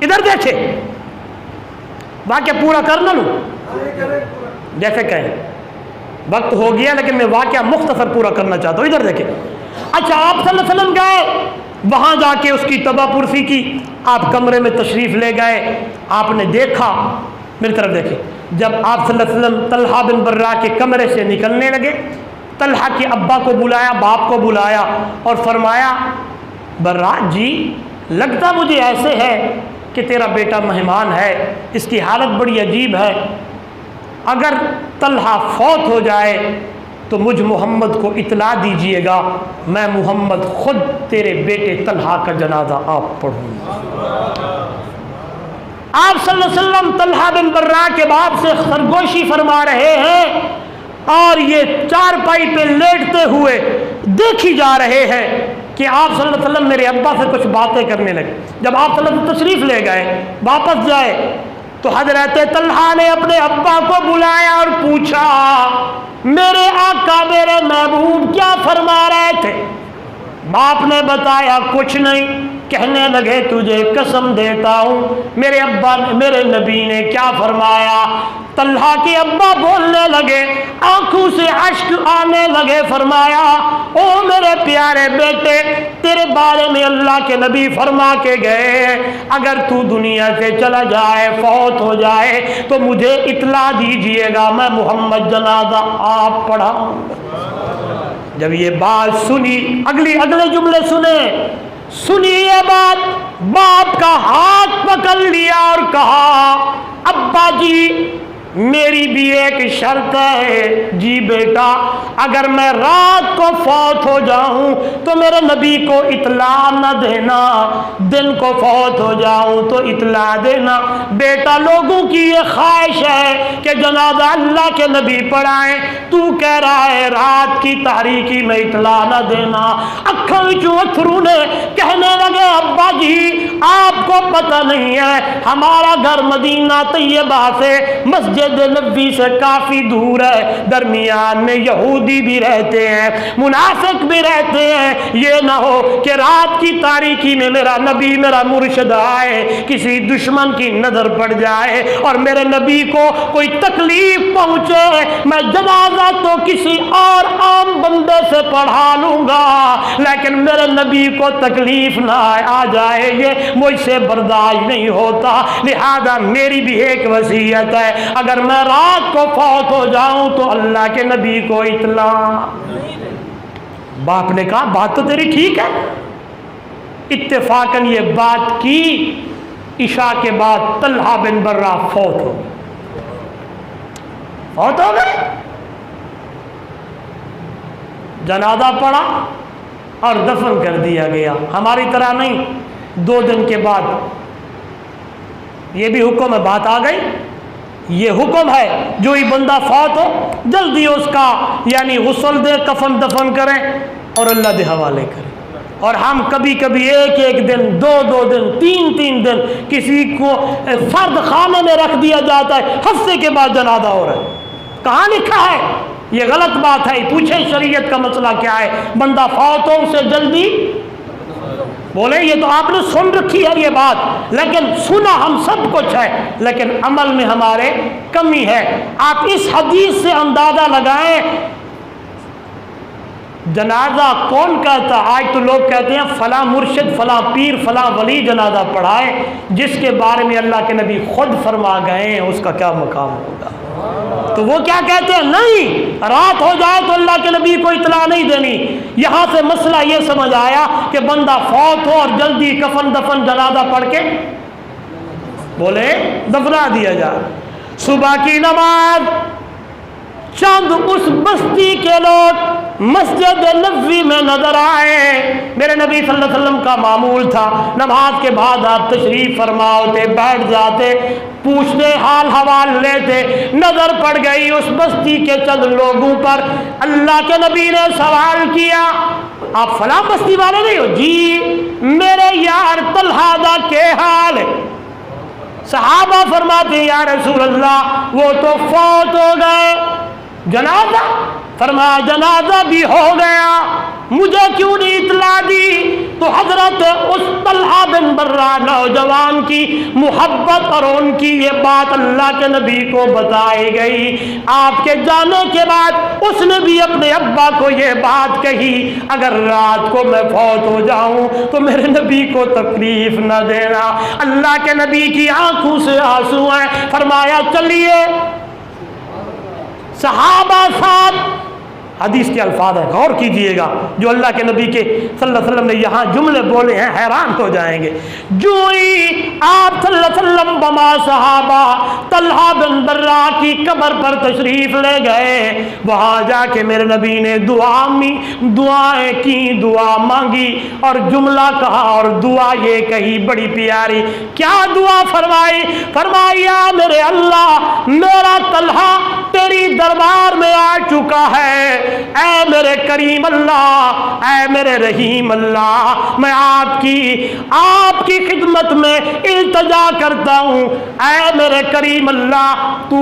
ادھر دیکھے واقعہ پورا کرنا لوں جیسے کہیں وقت ہو گیا لیکن میں واقعہ مختصر پورا کرنا چاہتا ہوں، ادھر دیکھیں۔ اچھا آپ صلی اللہ علیہ وسلم گئے وہاں جا کے اس کی توبہ پرسی کی، آپ کمرے میں تشریف لے گئے، آپ نے دیکھا، میری طرف دیکھیں، جب آپ صلی اللہ علیہ وسلم طلحہ بن برا کے کمرے سے نکلنے لگے، طلحہ کے ابا کو بلایا، باپ کو بلایا اور فرمایا برا جی لگتا مجھے ایسے ہے کہ تیرا بیٹا مہمان ہے، اس کی حالت بڑی عجیب ہے، اگر طلحہ فوت ہو جائے تو مجھ محمد کو اطلاع دیجئے گا، میں محمد خود تیرے بیٹے طلحہ کا جنازہ آپ پڑھوں گا۔ آپ صلی اللہ علیہ وسلم طلحہ بن برا کے باپ سے سرگوشی فرما رہے ہیں اور یہ چارپائی پہ لیٹتے ہوئے دیکھی جا رہے ہیں کہ آپ صلی اللہ علیہ وسلم میرے ابا سے کچھ باتیں کرنے لگے۔ جب آپ صلی اللہ علیہ وسلم تشریف لے گئے واپس جائے تو حضرت طلحہ نے اپنے ابا کو بلایا اور پوچھا میرے آقا میرے محبوب کیا فرما رہے تھے؟ باپ نے بتایا کچھ نہیں، کہنے لگے تجھے قسم دیتا ہوں میرے ابا میرے نبی نے کیا فرمایا۔ طلحہ کے ابا بولنے لگے، آنکھوں سے اشک آنے لگے، فرمایا او میرے پیارے بیٹے تیرے بارے میں اللہ کے نبی فرما کے گئے اگر تو دنیا سے چلا جائے فوت ہو جائے تو مجھے اطلاع دیجئے گا، میں محمد جنازہ آپ پڑھاؤں گا۔ جب یہ بات سنی اگلے جملے سنی یہ بات، باپ کا ہاتھ پکڑ لیا اور کہا ابا جی میری بھی ایک شرط ہے۔ جی بیٹا اگر میں رات کو فوت ہو جاؤں تو میرے نبی کو اطلاع نہ دینا، دن کو فوت ہو جاؤں تو اطلاع دینا۔ بیٹا لوگوں کی یہ خواہش ہے کہ جنازہ اللہ کے نبی پڑھائیں، تو کہہ رہا ہے رات کی تاریکی میں اطلاع نہ دینا۔ اکھوں وچوں اتھرو نے کہنے لگے ابا جی آپ کو پتہ نہیں ہے ہمارا گھر مدینہ طیبہ سے مسجد نبی سے کافی دور ہے، درمیان میں یہودی بھی رہتے ہیں، منافق بھی رہتے ہیں، یہ نہ ہو کہ رات کی تاریکی میں میرا نبی میرا مرشد آئے، کسی دشمن کی نظر پڑ جائے اور میرے نبی کو کوئی تکلیف پہنچے، میں جنازہ تو کسی اور عام بندے سے پڑھا لوں گا لیکن میرے نبی کو تکلیف نہ آ جائے، یہ مجھ سے برداشت نہیں ہوتا، لہذا میری بھی ایک وصیت ہے اگر میں رات کو فوت ہو جاؤں تو اللہ کے نبی کو اطلاع۔ باپ نے کہا بات تو تیری ٹھیک ہے۔ اتفاقاً یہ بات کی، عشاء کے بعد طلحہ بن برا فوت ہو گئے، جنازہ پڑھا اور دفن کر دیا گیا۔ ہماری طرح نہیں 2 دن کے بعد یہ بھی حکم ہے، بات آ گئی، یہ حکم ہے جو ہی بندہ فوت ہو جلدی اس کا یعنی غسل دے، کفن دفن کریں اور اللہ دے حوالے کریں۔ اور ہم کبھی کبھی ایک دن 2 دن 3 دن کسی کو فرد خانے میں رکھ دیا جاتا ہے، ہفتے کے بعد جنازہ ہو رہا ہے۔ کہاں لکھا ہے؟ یہ غلط بات ہے، پوچھیں شریعت کا مسئلہ کیا ہے؟ بندہ فوت ہو اسے جلدی بولے، یہ تو آپ نے سن رکھی ہے یہ بات، لیکن سنا ہم سب کچھ ہے لیکن عمل میں ہمارے کمی ہے۔ آپ اس حدیث سے اندازہ لگائیں جنازہ کون کہتا؟ آج تو لوگ کہتے ہیں فلاں مرشد فلاں پیر فلاں ولی جنازہ پڑھائے، جس کے بارے میں اللہ کے نبی خود فرما گئے ہیں اس کا کیا مقام ہوگا؟ تو وہ کیا کہتے ہیں؟ نہیں، رات ہو جائے تو اللہ کے نبی کو اطلاع نہیں دینی۔ یہاں سے مسئلہ یہ سمجھ آیا کہ بندہ فوت ہو اور جلدی کفن دفن جنازہ پڑھ کے بولے دفنا دیا جائے۔ صبح کی نماز چند اس بستی کے لوگ مسجد نبوی میں نظر آئے۔ میرے نبی صلی اللہ علیہ وسلم کا معمول تھا نماز کے بعد آپ تشریف فرما ہوتے، بیٹھ جاتے، پوچھتے حال حوال لیتے، نظر پڑ گئی اس بستی کے چند لوگوں پر۔ اللہ کے نبی نے سوال کیا آپ فلاں بستی والے نہیں ہو؟ جی میرے یار طلحہ دا کے حال ہے؟ صحابہ فرماتے یا رسول اللہ وہ تو فوت ہو گئے، جنازہ؟ فرمایا جنازہ بھی ہو گیا، مجھے کیوں نہیں اطلاع دی؟ تو حضرت اس طلحہ بن برا نوجوان کی محبت اور ان کی یہ بات اللہ کے نبی کو بتائی گئی۔ آپ کے جانے کے بعد اس نے بھی اپنے ابا کو یہ بات کہی، اگر رات کو میں فوت ہو جاؤں تو میرے نبی کو تکلیف نہ دینا۔ اللہ کے نبی کی آنکھوں سے آنسو ہیں، فرمایا چلیے صحابہ ساتھ۔ حدیث کے الفاظ ہیں، غور کیجئے گا جو اللہ کے نبی کے صلی اللہ علیہ وسلم نے یہاں جملے بولے ہیں، حیران ہو جائیں گے۔ جو ہی آپ صلی اللہ علیہ وسلم بما صحابہ طلحہ بن برا کی قبر پر تشریف لے گئے، وہاں جا کے میرے نبی نے دعائیں کی، دعا مانگی اور جملہ کہا اور دعا یہ کہی بڑی پیاری۔ کیا دعا فرمائی؟ فرمایا میرے اللہ، میرا طلحہ تیری دربار میں آ چکا ہے، اے میرے کریم اللہ، اے میرے رحیم اللہ، میں آپ کی خدمت میں التجا کرتا ہوں، اے میرے کریم اللہ، تو